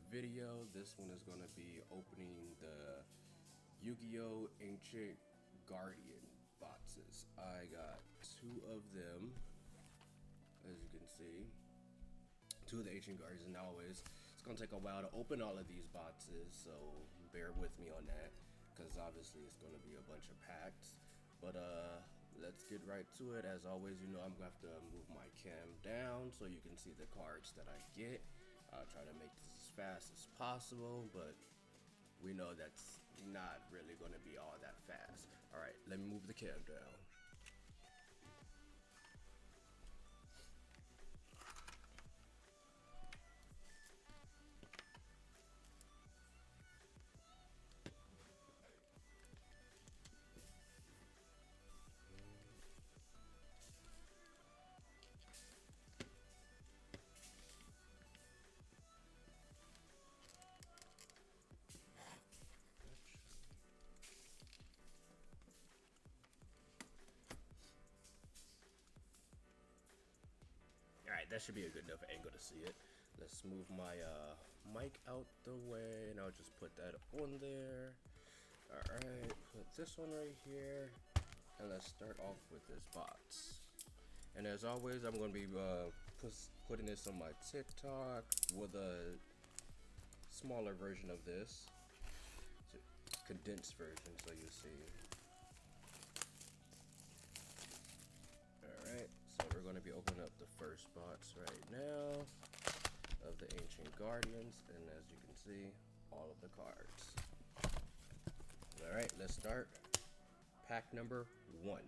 video. This one is going to be opening the Yu-Gi-Oh! Ancient Guardian boxes. I got two of them, as you can see. Two of the Ancient Guardians, and always it's going to take a while to open all of these boxes, so bear with me on that, because obviously it's going to be a bunch of packs. But let's get right to it. As always, you know I'm going to have to move my cam down so you can see the cards that I get. I'll try to make this as fast as possible, but we know that's not really going to be all that fast. Alright, let me move the cam down. Alright, that should be a good enough angle to see it. Let's move my mic out the way, and I'll just put that on there. Alright, put this one right here, and let's start off with this box. And as always, I'm going to be putting this on my TikTok with a smaller version of this. It's a condensed version, so you'll see. Alright, so we're going to be opening up the first box right now of the Ancient Guardians, and as you can see, all of the cards. Alright, let's start. Pack number 1.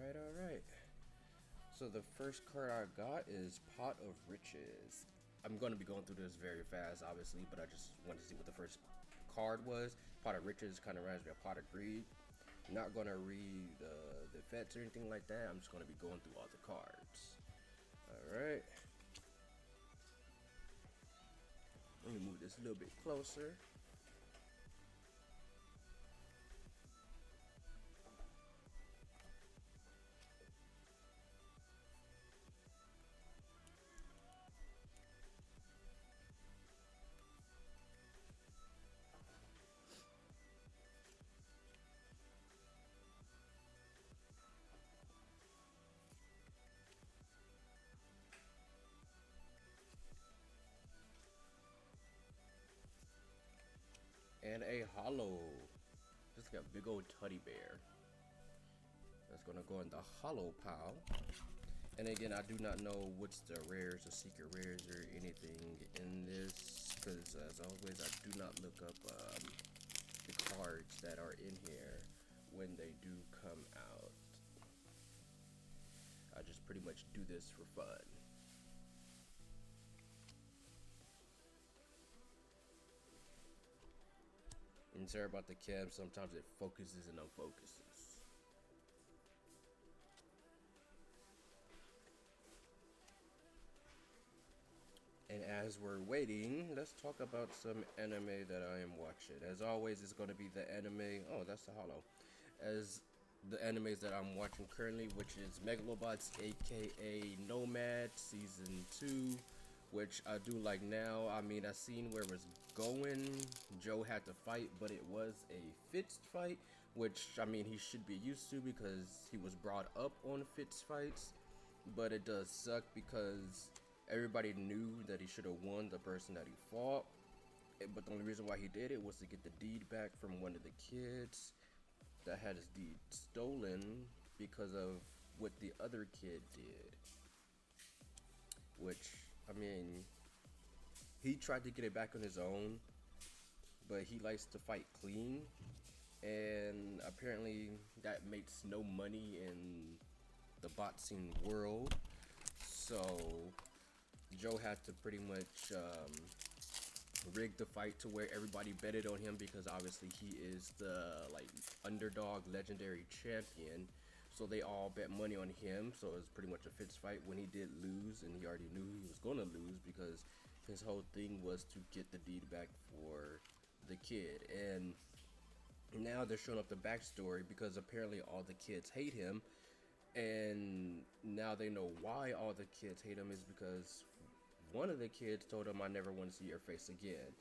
Alright. So the first card I got is Pot of Riches. I'm going to be going through this very fast, obviously, but I just wanted to see what the first card was. Pot of Riches kind of reminds me of Pot of Greed. I'm not going to read the effects or anything like that. I'm just going to be going through all the cards. Alright. Let me move this a little bit closer. And a hollow. Just like a big old teddy bear. That's gonna go in the hollow pile. And again, I do not know what's the rares or secret rares or anything in this, because as always, I do not look up the cards that are in here when they do come out. I just pretty much do this for fun. And sorry about the cam, sometimes it focuses and unfocuses. And as we're waiting, let's talk about some anime that I am watching. As always, it's going to be the anime. Oh, that's the hollow. As the animes that I'm watching currently, which is Megalobots, aka Nomad Season 2, which I do like now. I mean, I seen where it was going. Joe had to fight, but it was a fixed fight, which I mean he should be used to because he was brought up on fixed fights. But it does suck because everybody knew that he should have won the person that he fought. But the only reason why he did it was to get the deed back from one of the kids that had his deed stolen because of what the other kid did. Which, I mean, he tried to get it back on his own, but he likes to fight clean, and apparently that makes no money in the boxing world. So Joe had to pretty much rig the fight to where everybody betted on him, because obviously he is the underdog legendary champion, so they all bet money on him. So it was pretty much a fixed fight when he did lose, and he already knew he was gonna lose because his whole thing was to get the deed back for the kid. And now they're showing up the backstory because apparently all the kids hate him, And now they know why all the kids hate him is because one of the kids told him, "I never want to see your face again,"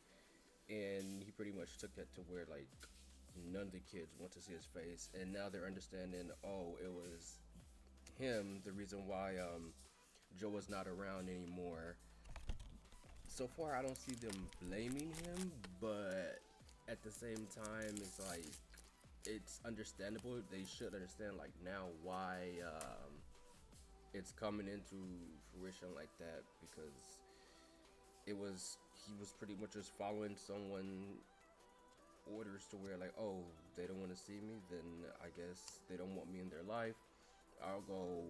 and he pretty much took that to where like none of the kids want to see his face, and now they're understanding. Oh, it was him the reason why Joe was not around anymore. So far, I don't see them blaming him, but at the same time, it's like it's understandable. They should understand like now why it's coming into fruition like that because it was he was pretty much just following someone orders to where like, oh, they don't want to see me, then I guess they don't want me in their life. I'll go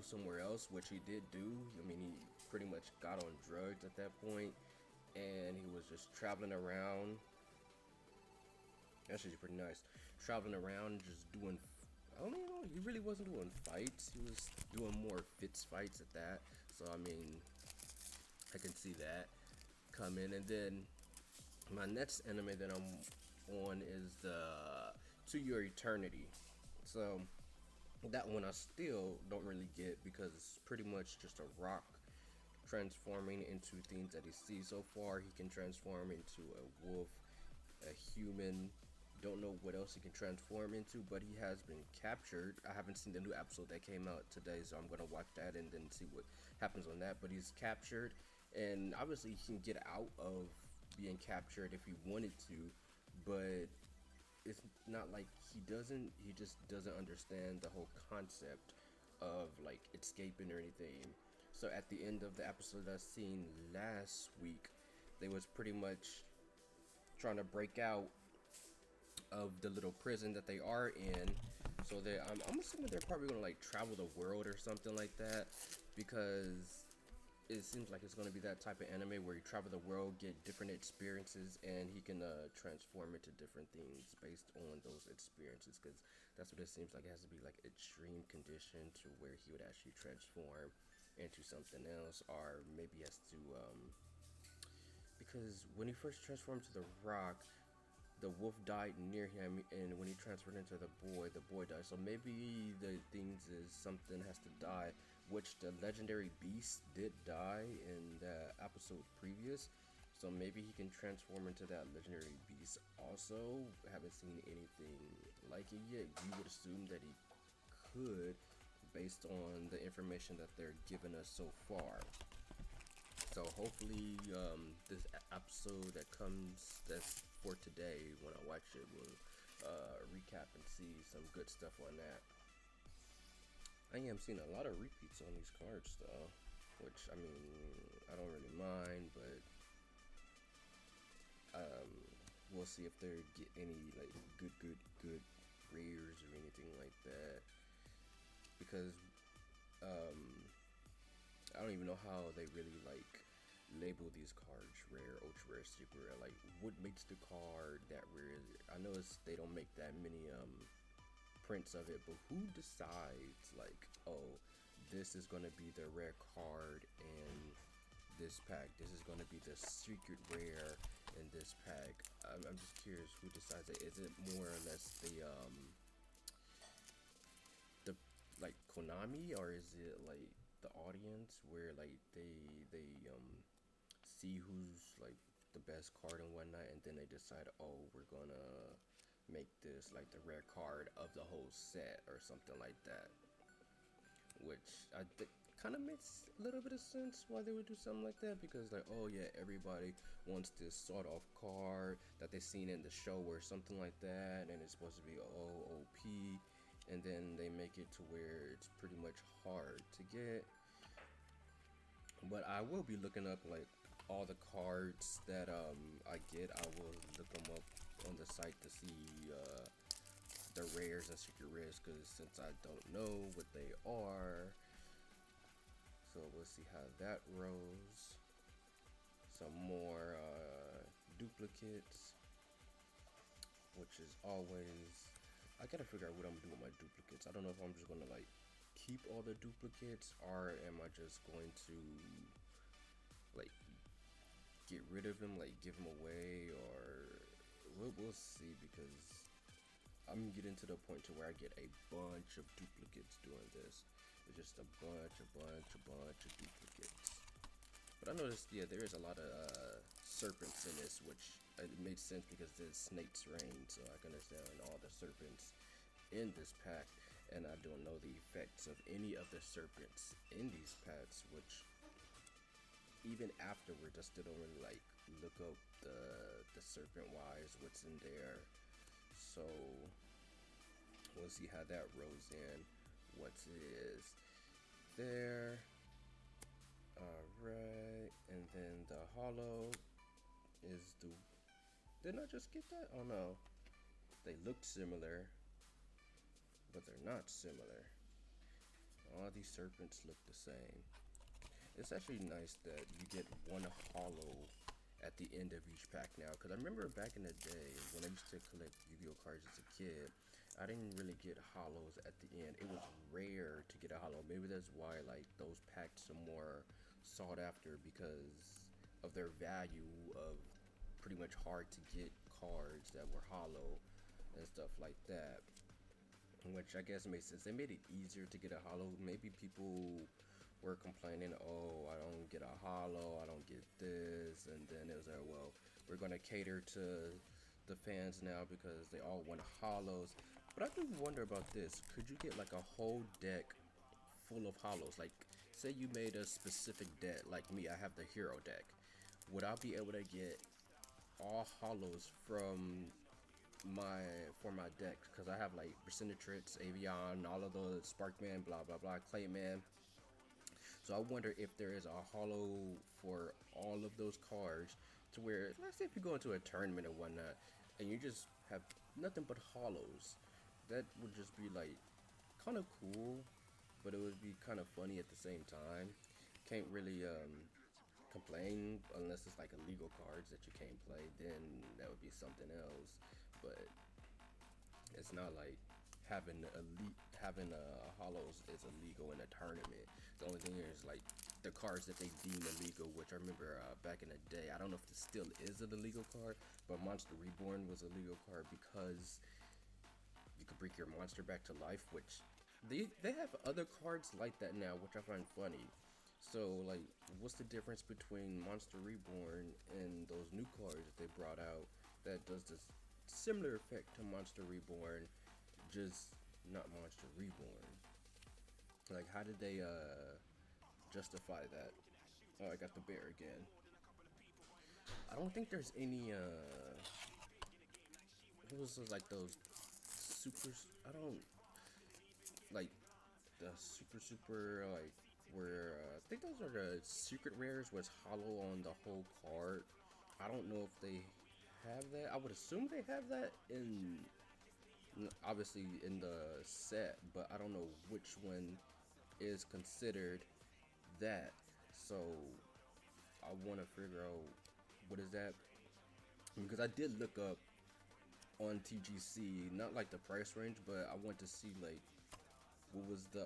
somewhere else, which he did do. I mean, he pretty much got on drugs at that point, and he was just traveling around. Actually, pretty nice. Traveling around, just doing. I don't know. He really wasn't doing fights. He was doing more fits fights at that. So I mean, I can see that coming. And then my next anime that I'm on is the To Your Eternity. So that one I still don't really get because it's pretty much just a rock transforming into things that he sees. So far, he can transform into a wolf, a human. Don't know what else he can transform into, but he has been captured. I haven't seen the new episode that came out today, so I'm gonna watch that and then see what happens on that. But he's captured, and obviously he can get out of being captured if he wanted to, but it's not like he doesn't. He just doesn't understand the whole concept of like escaping or anything. So at the end of the episode I seen last week, they was pretty much trying to break out of the little prison that they are in. So I'm assuming they're probably gonna like travel the world or something like that, because it seems like it's gonna be that type of anime where you travel the world, get different experiences, and he can transform into different things based on those experiences. Because that's what it seems like. It has to be like extreme condition to where he would actually transform into something else, or maybe he has to because when he first transformed to the rock, the wolf died near him, and when he transferred into the boy died. So maybe the things is something has to die, which the legendary beast did die in the episode previous. So maybe he can transform into that legendary beast also. Haven't seen anything like it yet. You would assume that he could, based on the information that they're giving us so far. So hopefully, this episode that comes that's for today, when I watch it, will recap and see some good stuff on that. I am seeing a lot of repeats on these cards though, which I mean I don't really mind, but um, we'll see if they get any like good rares or anything like that, because um, I don't even know how they really like label these cards rare, ultra rare, super rare. Like, what makes the card that rare? I know they don't make that many prints of it, but who decides like, oh, this is gonna be the rare card in this pack. This is gonna be the secret rare in this pack. I'm just curious who decides it. Is it more or less the like Konami, or is it like the audience where like they see who's like the best card and whatnot, and then they decide, oh, we're gonna make this like the rare card of the whole set or something like that. Which I think kind of makes a little bit of sense why they would do something like that, because like, oh yeah, everybody wants this sort of card that they seen in the show or something like that, and it's supposed to be OOP, and then they make it to where it's pretty much hard to get. But I will be looking up like all the cards that I get. I will look them up on the site to see the rares and secret rares, because since I don't know what they are, so we'll see how that rolls. Some more duplicates, which is always, I gotta figure out what I'm doing with my duplicates. I don't know if I'm just gonna like keep all the duplicates, or am I just going to like get rid of them, like give them away, or we'll see, because I'm getting to the point to where I get a bunch of duplicates doing this. It's just a bunch of duplicates. But I noticed, yeah, there is a lot of serpents in this, which it made sense because there's Snake's Reign, so I can understand all the serpents in this pack. And I don't know the effects of any of the serpents in these packs, which even afterwards, I still don't really like look up the serpent wise what's in there. So we'll see how that rolls in. What is there? Alright, and then the hollow is the. Didn't I just get that? Oh no. They look similar, but they're not similar. All these serpents look the same. It's actually nice that you get one hollow at the end of each pack now, because I remember back in the day when I used to collect Yu-Gi-Oh cards as a kid, I didn't really get hollows at the end. It was rare to get a hollow. Maybe that's why like those packs are more sought after, because of their value of pretty much hard to get cards that were hollow and stuff like that, which I guess makes sense. They made it easier to get a hollow. Maybe people were complaining, oh, I don't get a hollow, I don't get this, and then it was like, well, we're gonna cater to the fans now because they all want hollows. But I do wonder about this. Could you get like a whole deck full of hollows? Like, say you made a specific deck, like me, I have the hero deck. Would I be able to get all hollows for my deck? Because I have like Recentrix, Avion, all of the Sparkman, blah blah blah, Clayman. So I wonder if there is a hollow for all of those cards, to where, let's say if you go into a tournament or whatnot and you just have nothing but hollows, that would just be like kind of cool, but it would be kind of funny at the same time. Can't really complain unless it's like illegal cards that you can't play, then that would be something else. But it's not like having hollows is illegal in a tournament. The only thing is like the cards that they deem illegal, which I remember back in the day. I don't know if this still is an illegal card, but Monster Reborn was a legal card because you could bring your monster back to life, which they have other cards like that now, which I find funny. So like, what's the difference between Monster Reborn and those new cards that they brought out that does this similar effect to Monster Reborn, just not Monster Reborn? Like, how did they justify that? Oh, I got the bear again. I don't think there's any what was those, like those super, I don't like the super like where I think those are the secret rares was hollow on the whole card. I don't know if they have that. I would assume they have that in, obviously in the set, but I don't know which one is considered that. So I want to figure out what is that, because I did look up on TGC, not like the price range, but I want to see like what was the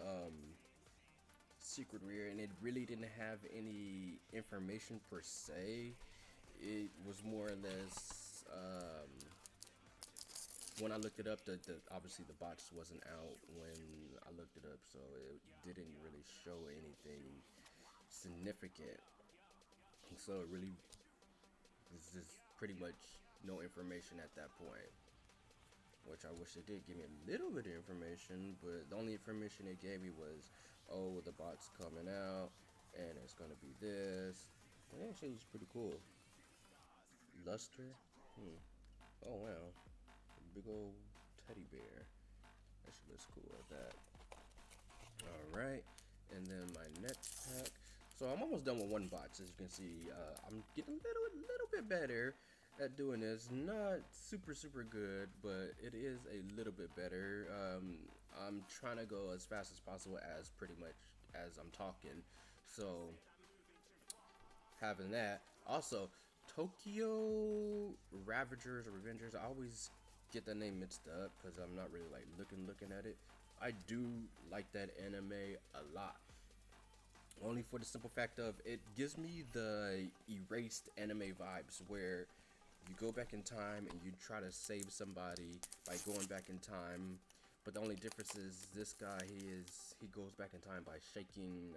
secret rare, and it really didn't have any information per se. It was more or less when I looked it up, the obviously the box wasn't out when I looked it up, so it didn't really show anything significant. So it really was just pretty much no information at that point, which I wish they did give me a little bit of information, but the only information they gave me was, oh, the bot's coming out, and it's gonna be this. And it actually looks pretty cool. Luster? Oh wow. Big old teddy bear. Actually looks cool at that. Alright. And then my next pack. So I'm almost done with one box, as you can see. I'm getting a little bit better at doing this. Not super good, but it is a little bit better. I'm trying to go as fast as possible, as pretty much as I'm talking. So having that. Also, Tokyo Ravagers or Revengers, I always get that name mixed up because I'm not really like looking at it. I do like that anime a lot, only for the simple fact of it gives me the erased anime vibes, where you go back in time and you try to save somebody by going back in time. But the only difference is this guy, he goes back in time by shaking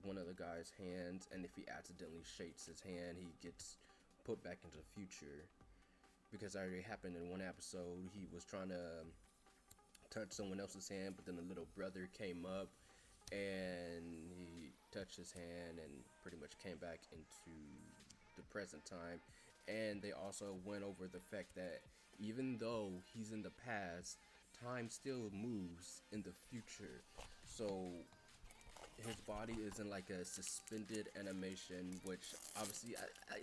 one of the guy's hands, and if he accidentally shakes his hand, he gets put back into the future. Because it already happened in one episode, he was trying to touch someone else's hand, but then the little brother came up and he touched his hand and pretty much came back into the present time. And they also went over the fact that even though he's in the past, time still moves in the future. So his body is in like a suspended animation, which obviously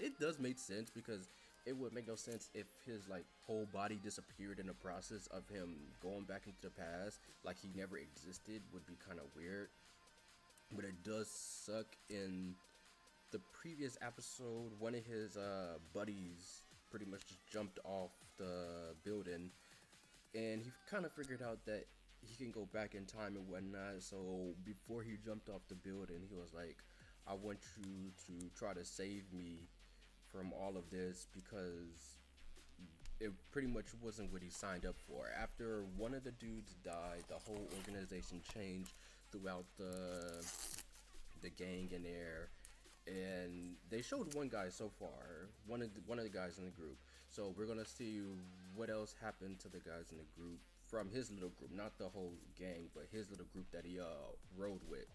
it does make sense, because it would make no sense if his like whole body disappeared in the process of him going back into the past, like he never existed. Would be kind of weird. But it does suck. In the previous episode, one of his buddies pretty much just jumped off the building, and he kind of figured out that he can go back in time and whatnot. So before he jumped off the building, he was like, "I want you to try to save me from all of this," because it pretty much wasn't what he signed up for. After one of the dudes died, the whole organization changed throughout the gang in there, and they showed one guy so far, one of the guys in the group. So we're gonna see what else happened to the guys in the group from his little group, not the whole gang, but his little group that he rode with.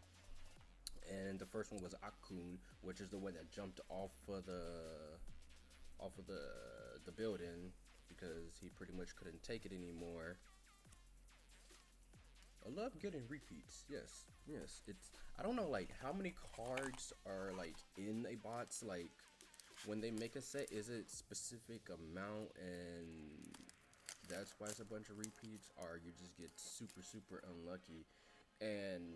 And the first one was Akun, which is the one that jumped off of the building because he pretty much couldn't take it anymore. I love getting repeats. Yes, yes. It's, I don't know like how many cards are like in a box. Like when they make a set, is it specific amount and that's why it's a bunch of repeats, or you just get super unlucky and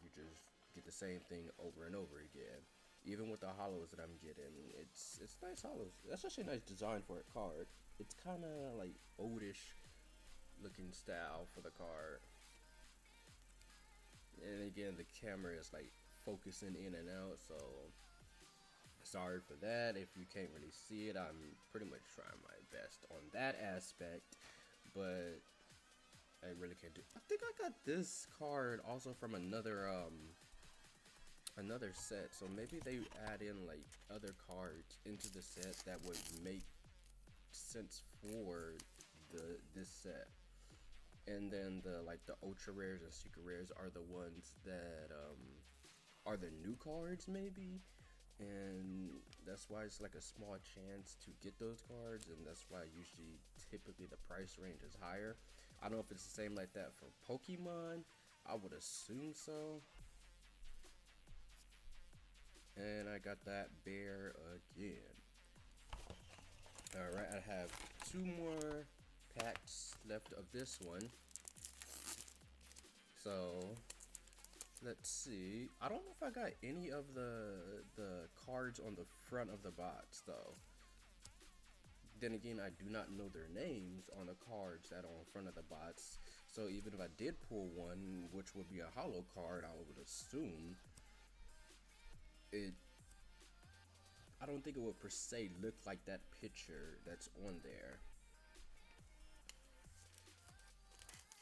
you just get the same thing over and over again. Even with the hollows that I'm getting, it's nice hollows. That's actually a nice design for a card. It's kind of like oldish looking style for the card. And again, the camera is like focusing in and out, so sorry for that if you can't really see it. I'm pretty much trying my best on that aspect, but I really can't do. I think I got this card also from another set, so maybe they add in like other cards into the set that would make sense for this set. And then the like the ultra rares and secret rares are the ones that are the new cards maybe, and that's why it's like a small chance to get those cards, and that's why usually typically the price range is higher. I don't know if it's the same like that for Pokemon. I would assume so. And I got that bear again. Alright, I have two more packs left of this one. So let's see. I don't know if I got any of the cards on the front of the box though. Then again, I do not know their names on the cards that are on front of the box. So even if I did pull one, which would be a hollow card, I would assume it. I don't think it would per se look like that picture that's on there.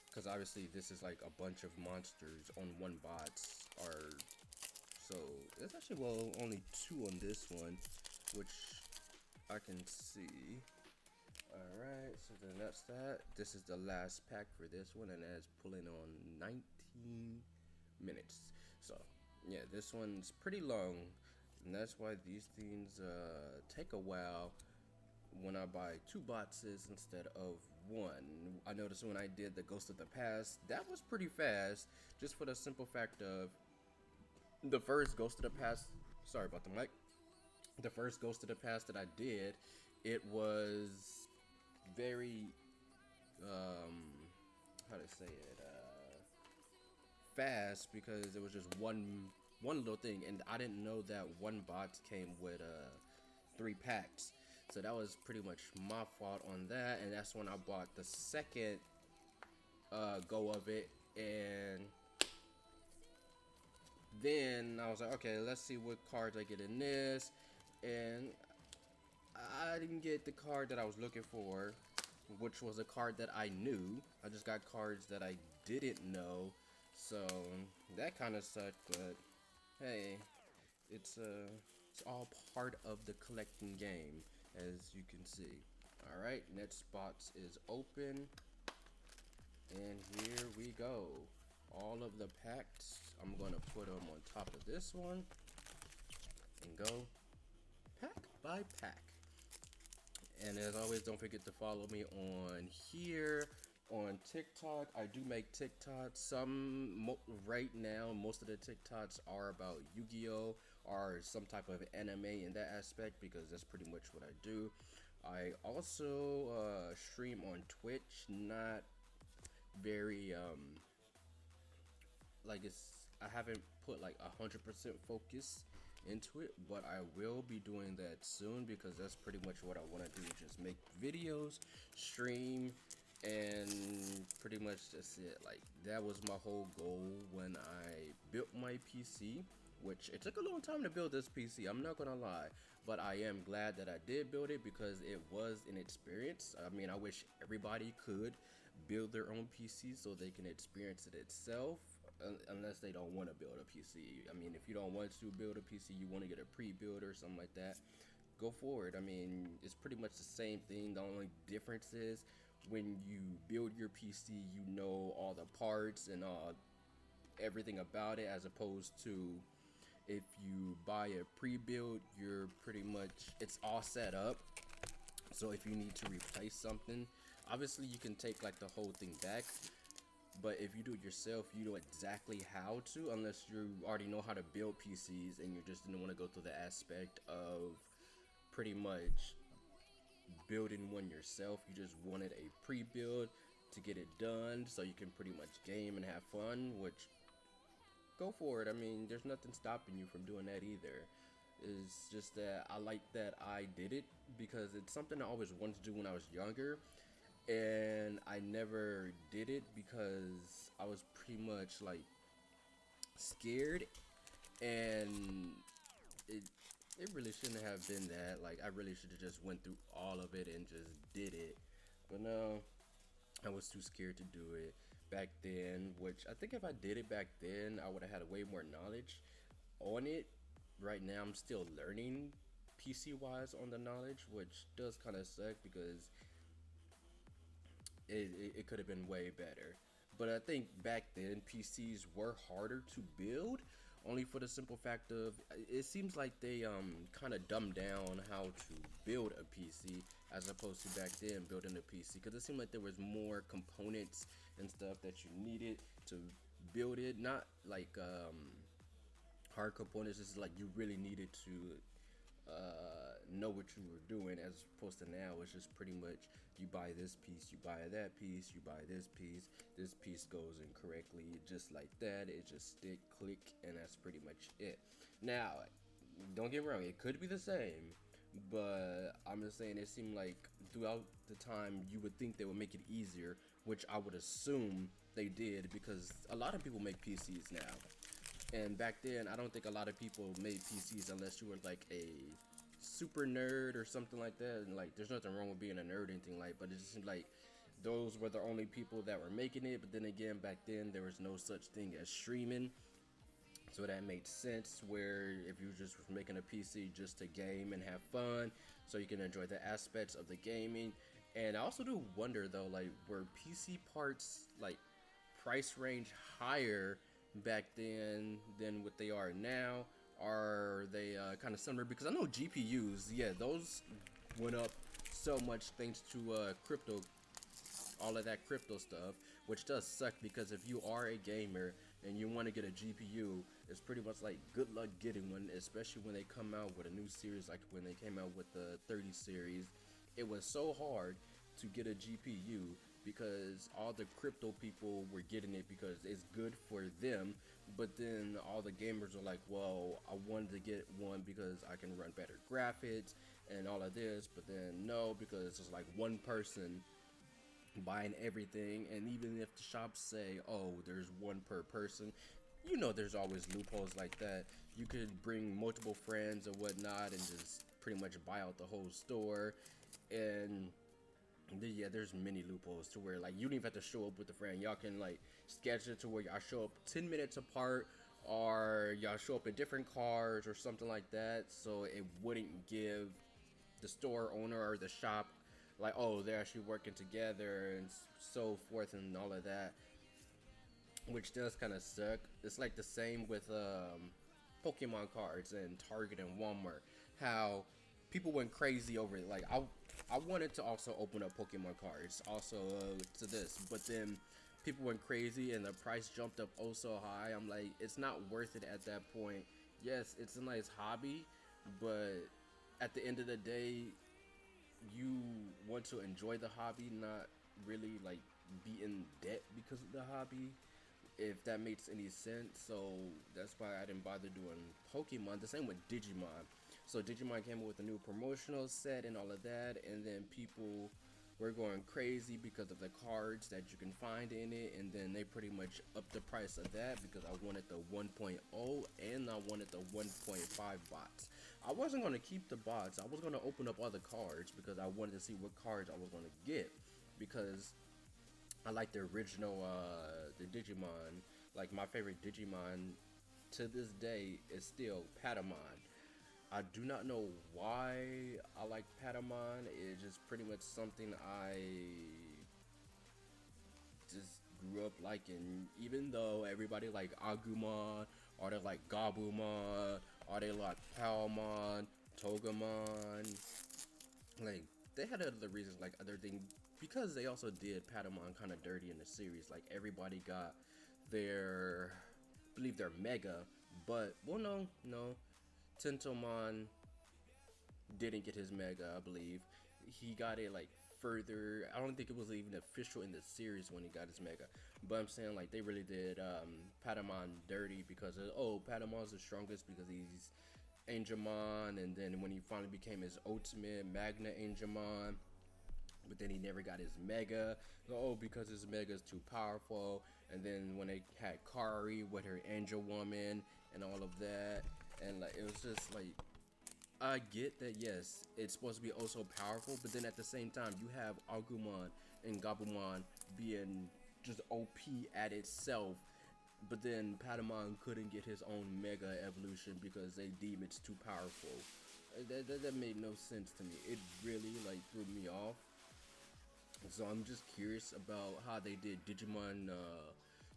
Because obviously this is like a bunch of monsters on one box, or so there's actually, well, only two on this one, which I can see. Alright, so then that's that. This is the last pack for this one, and that's pulling on 19 minutes. So yeah, this one's pretty long, and that's why these things take a while when I buy two boxes instead of one. I noticed when I did the Ghost of the Past, that was pretty fast, just for the simple fact of the first Ghost of the Past, sorry about the mic, the first Ghost of the Past that I did, it was very, how to say it, fast, because it was just one little thing, and I didn't know that one box came with 3 packs. So that was pretty much my fault on that, and that's when I bought the second go of it, and then I was like, okay, let's see what cards I get in this, and I didn't get the card that I was looking for, which was a card that I knew. I just got cards that I didn't know, so that kind of sucked. But hey, it's all part of the collecting game, as you can see. All right, next box is open, and here we go. All of the packs, I'm gonna put them on top of this one and go pack by pack. And as always, don't forget to follow me on here on TikTok. I do make TikToks. Right now, most of the TikToks are about Yu-Gi-Oh or some type of anime in that aspect because that's pretty much what I do. I also stream on Twitch. Not very like I haven't put like 100% focus into it, but I will be doing that soon because that's pretty much what I want to do. Just make videos, stream, and pretty much that's it. Like that was my whole goal when I built my PC, which it took a long time to build this PC. I'm not gonna lie, but I am glad that I did build it because it was an experience. I mean, I wish everybody could build their own PC so they can experience it itself, unless they don't want to build a PC. I mean, if you don't want to build a PC, you want to get a pre-build or something like that, go for it. I mean, it's pretty much the same thing. The only difference is when you build your PC, you know all the parts and everything about it, as opposed to if you buy a pre-build, you're pretty much, it's all set up. So if you need to replace something, obviously you can take like the whole thing back, but if you do it yourself, you know exactly how to, unless you already know how to build PCs and you just didn't want to go through the aspect of pretty much building one yourself. You just wanted a pre-build to get it done so you can pretty much game and have fun, which go for it. I mean, there's nothing stopping you from doing that either. It's just that I like that I did it because it's something I always wanted to do when I was younger, and I never did it because I was pretty much like scared, and it it really shouldn't have been that. Like I really should have just went through all of it and just did it, but no, I was too scared to do it back then. Which I think if I did it back then, I would have had way more knowledge on it. Right now, I'm still learning PC wise on the knowledge, which does kind of suck because it could have been way better. But I think back then PCs were harder to build, only for the simple fact of it seems like they kind of dumbed down how to build a PC as opposed to back then building a PC, because it seemed like there was more components and stuff that you needed to build it. Not like hard components, it's like you really needed to know what you were doing, as opposed to now it's just pretty much you buy this piece, you buy that piece, you buy this piece goes in correctly just like that. It just stick, click, and that's pretty much it. Now, don't get me wrong, it could be the same, but I'm just saying it seemed like throughout the time you would think they would make it easier, which I would assume they did because a lot of people make PCs now. And back then, I don't think a lot of people made PCs unless you were like a super nerd or something like that. And like, there's nothing wrong with being a nerd or anything like, but it just seemed like those were the only people that were making it. But then again, back then there was no such thing as streaming, so that made sense. Where if you just was making a PC just to game and have fun, so you can enjoy the aspects of the gaming. And I also do wonder though, like, were PC parts like price range higher back then than what they are now? Are they kind of similar? Because I know GPUs, yeah, those went up so much thanks to crypto, all of that crypto stuff, which does suck because if you are a gamer and you want to get a GPU, it's pretty much like good luck getting one, especially when they come out with a new series. Like when they came out with the 30 series, it was so hard to get a GPU because all the crypto people were getting it because it's good for them, but then all the gamers are like, well, I wanted to get one because I can run better graphics and all of this, but then no, because it's like one person buying everything. And even if the shops say, oh, there's one per person, you know there's always loopholes like that. You could bring multiple friends or whatnot and just pretty much buy out the whole store. And yeah, there's many loopholes to where like you don't even have to show up with a friend. Y'all can like sketch it to where y'all show up 10 minutes apart, or y'all show up in different cars or something like that, so it wouldn't give the store owner or the shop like, oh, they're actually working together and so forth and all of that, which does kind of suck. It's like the same with Pokemon cards in Target and Walmart. How people went crazy over it. Like I wanted to also open up Pokemon cards also to this, but then people went crazy and the price jumped up oh so high. I'm like, it's not worth it at that point. Yes, it's a nice hobby, but at the end of the day, you want to enjoy the hobby, not really like be in debt because of the hobby, if that makes any sense. So that's why I didn't bother doing Pokemon. The same with Digimon. So Digimon came up with a new promotional set and all of that, and then people were going crazy because of the cards that you can find in it, and then they pretty much upped the price of that because I wanted the 1.0 and I wanted the 1.5 bots. I wasn't going to keep the bots. I was going to open up other cards because I wanted to see what cards I was going to get, because I like the original, the Digimon. Like, my favorite Digimon to this day is still Patamon. I do not know why I like Patamon. It's just pretty much something I just grew up liking. Even though everybody like Agumon, or they like Gabumon, or they like Palmon, Togemon. Like, they had other reasons, like other things, because they also did Patamon kind of dirty in the series. Like, everybody got their, I believe their Mega, but well, no, Tentomon didn't get his Mega. I believe he got it like further. I don't think it was even official in the series when he got his Mega, but I'm saying like they really did Patamon dirty because of, oh, Patamon's the strongest because he's Angemon, and then when he finally became his ultimate Magna Angemon, but then he never got his Mega. Oh, because his Mega is too powerful. And then when they had Kari with her Angel Woman and all of that, and like it was just like, I get that, yes, it's supposed to be also powerful, but then at the same time you have Agumon and Gabumon being just OP at itself, but then Patamon couldn't get his own Mega evolution because they deem it's too powerful. That made no sense to me. It really like threw me off. So I'm just curious about how they did Digimon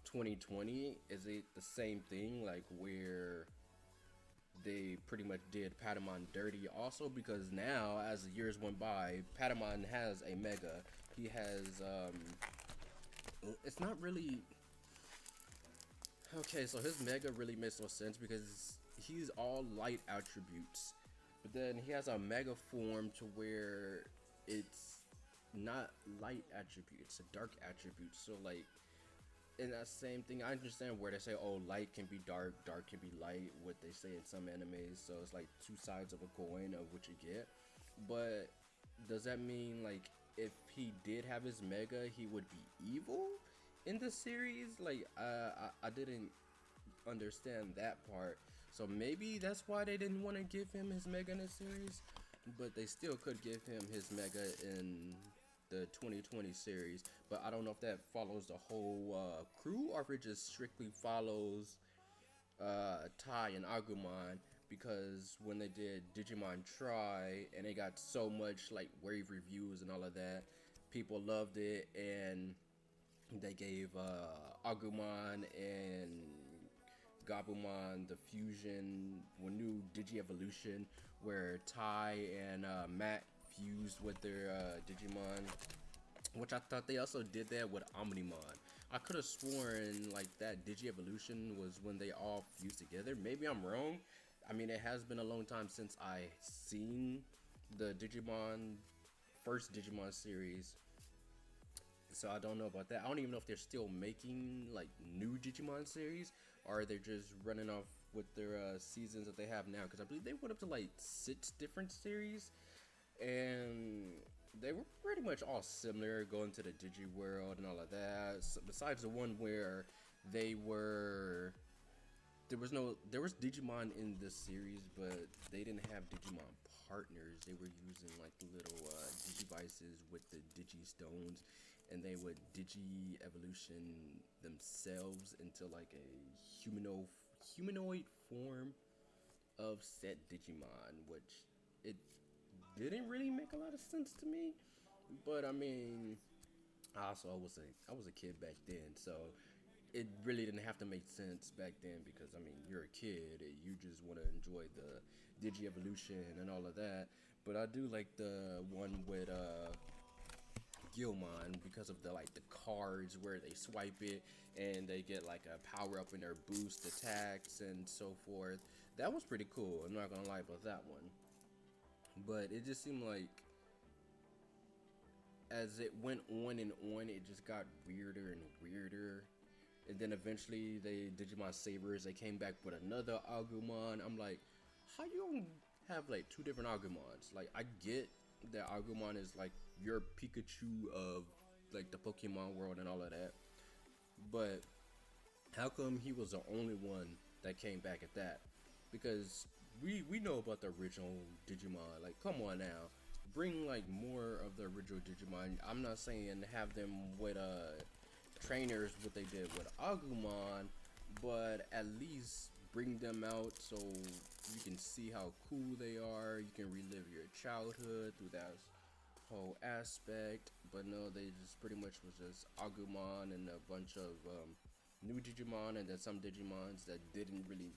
2020. Is it the same thing, like where they pretty much did Patamon dirty also? Because now, as the years went by, Patamon has a Mega. He has, it's not really... Okay, so his Mega really makes no sense because he's all light attributes. But then he has a Mega form to where it's not light attributes, a dark attribute. So like, in that same thing, I understand where they say, oh, light can be dark, dark can be light, what they say in some animes, so it's like two sides of a coin of what you get. But does that mean like if he did have his Mega, he would be evil in the series? Like, I didn't understand that part. So maybe that's why they didn't want to give him his Mega in the series, but they still could give him his Mega in the 2020 series. But I don't know if that follows the whole crew or if it just strictly follows Tai and Agumon, because when they did Digimon Try and they got so much like rave reviews and all of that, people loved it, and they gave Agumon and Gabumon the fusion, one new Digi Evolution, where Tai and Matt fused with their Digimon, which I thought they also did that with Omnimon. I could have sworn like that Digi Evolution was when they all fused together. Maybe I'm wrong. I mean, it has been a long time since I seen the first Digimon series, so I don't know about that. I don't even know if they're still making like new Digimon series, or they're just running off with their seasons that they have now, because I believe they went up to like 6 different series, and they were pretty much all similar, going to the Digi world and all of that. So besides the one where there was Digimon in this series, but they didn't have Digimon partners. They were using like little digivices with the digistones, and they would digi evolution themselves into like a humanoid form of said Digimon, which it didn't really make a lot of sense to me. But I mean, also I was a kid back then, so it really didn't have to make sense back then because I mean you're a kid, you just want to enjoy the digi evolution and all of that. But I do like the one with Gilmon because of the like the cards where they swipe it and they get like a power up in their boost attacks and so forth. That was pretty cool. I'm not gonna lie about that one. But it just seemed like as it went on, it just got weirder and weirder. And then eventually they Digimon Sabers. They came back with another Agumon. I'm like, how you gonna have like two different Agumons? Like I get that Agumon is like your Pikachu of like the Pokemon world and all of that, but how come he was the only one that came back at that? Because we know about the original Digimon. Like, come on now, bring like more of the original Digimon. I'm not saying have them with trainers what they did with Agumon, but at least bring them out so you can see how cool they are. You can relive your childhood through that whole aspect. But no, they just pretty much was just Agumon and a bunch of new Digimon, and then some Digimons that didn't really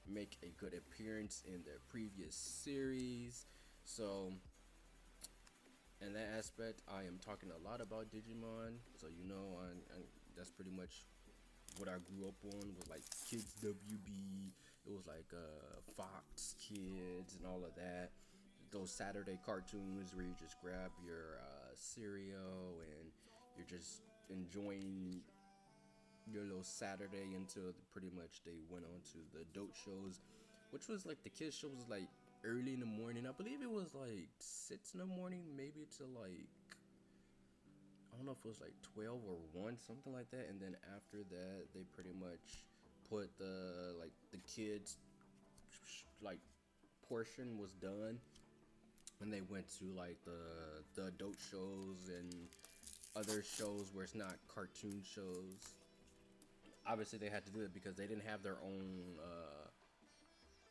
make a good appearance in their previous series. So in that aspect, I am talking a lot about Digimon. So you know, that's pretty much what I grew up on was like Kids WB. It was like Fox Kids and all of that. Those Saturday cartoons where you just grab your cereal and you're just enjoying your little Saturday until pretty much they went on to the adult shows, which was like the kids shows was like early in the morning. I believe it was like 6 in the morning, maybe to like I don't know if it was like 12 or 1, something like that. And then after that, they pretty much put the like the kids like portion was done, and they went to like the adult shows and other shows where it's not cartoon shows. Obviously, they had to do it because they didn't have their own.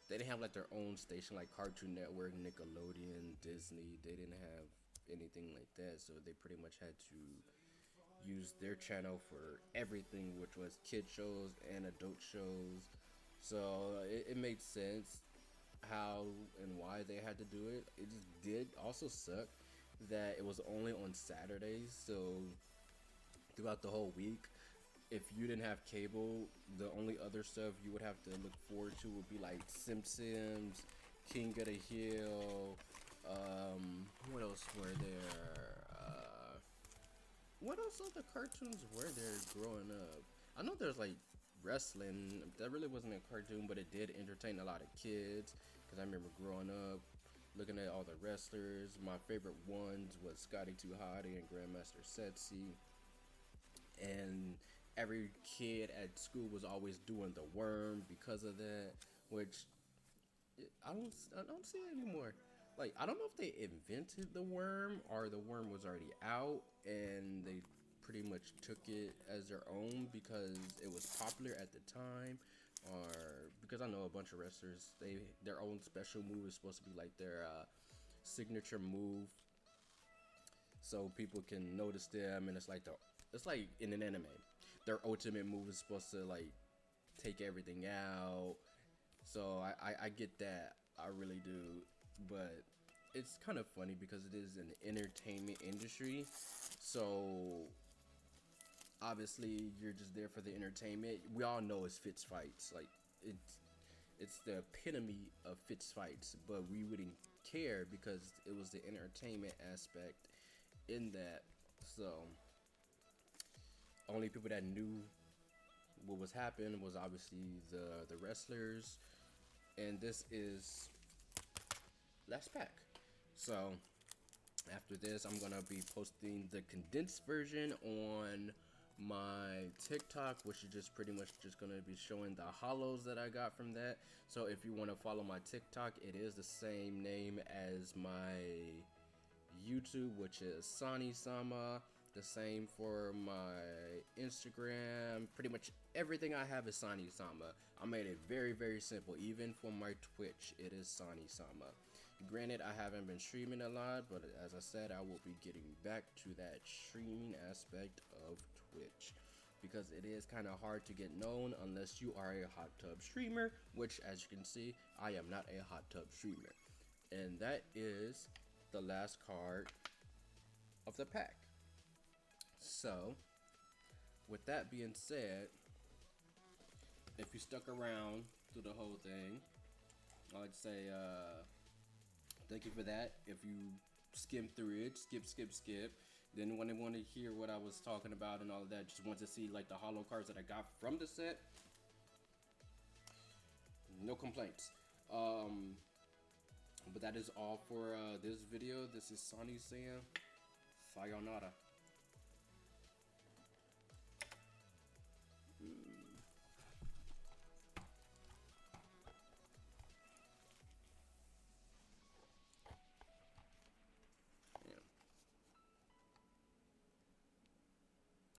They didn't have like their own station like Cartoon Network, Nickelodeon, Disney. They didn't have anything like that, so they pretty much had to use their channel for everything, which was kid shows and adult shows. So it made sense how and why they had to do it. It just did also suck that it was only on Saturdays. So throughout the whole week, if you didn't have cable, the only other stuff you would have to look forward to would be like Simpsons, King of the Hill. What else were there? What else other cartoons were there growing up? I know there's like wrestling. That really wasn't a cartoon, but it did entertain a lot of kids. Because I remember growing up, looking at all the wrestlers. My favorite ones was Scotty 2 Hotty and Grandmaster Setsi. And every kid at school was always doing the worm because of that, which I don't see it anymore. Like I don't know if they invented the worm or the worm was already out and they pretty much took it as their own because it was popular at the time, or because I know a bunch of wrestlers their own special move is supposed to be like their signature move, so people can notice them, and it's like in an anime, their ultimate move is supposed to like take everything out. So I get that, I really do, but it's kind of funny because it is an entertainment industry, so obviously you're just there for the entertainment. We all know it's Fitz fights, like it's the epitome of Fitz fights, but we wouldn't care because it was the entertainment aspect in that. So only people that knew what was happening was obviously the wrestlers, and this is last pack. So after this, I'm gonna be posting the condensed version on my TikTok, which is just pretty much just gonna be showing the holos that I got from that. So if you want to follow my TikTok, it is the same name as my YouTube, which is Sanni Sama. The same for my Instagram. Pretty much everything I have is Sanni Sama. I made it very, very simple. Even for my Twitch, it is Sanni Sama. Granted, I haven't been streaming a lot, but as I said, I will be getting back to that streaming aspect of Twitch, because it is kind of hard to get known unless you are a hot tub streamer, which, as you can see, I am not a hot tub streamer. And that is the last card of the pack. So, with that being said, if you stuck around through the whole thing, I'd say thank you for that. If you skim through it, skip, then when they want to hear what I was talking about and all of that, just want to see like the holo cards that I got from the set, no complaints. But that is all for this video. This is Sanni saying sayonara.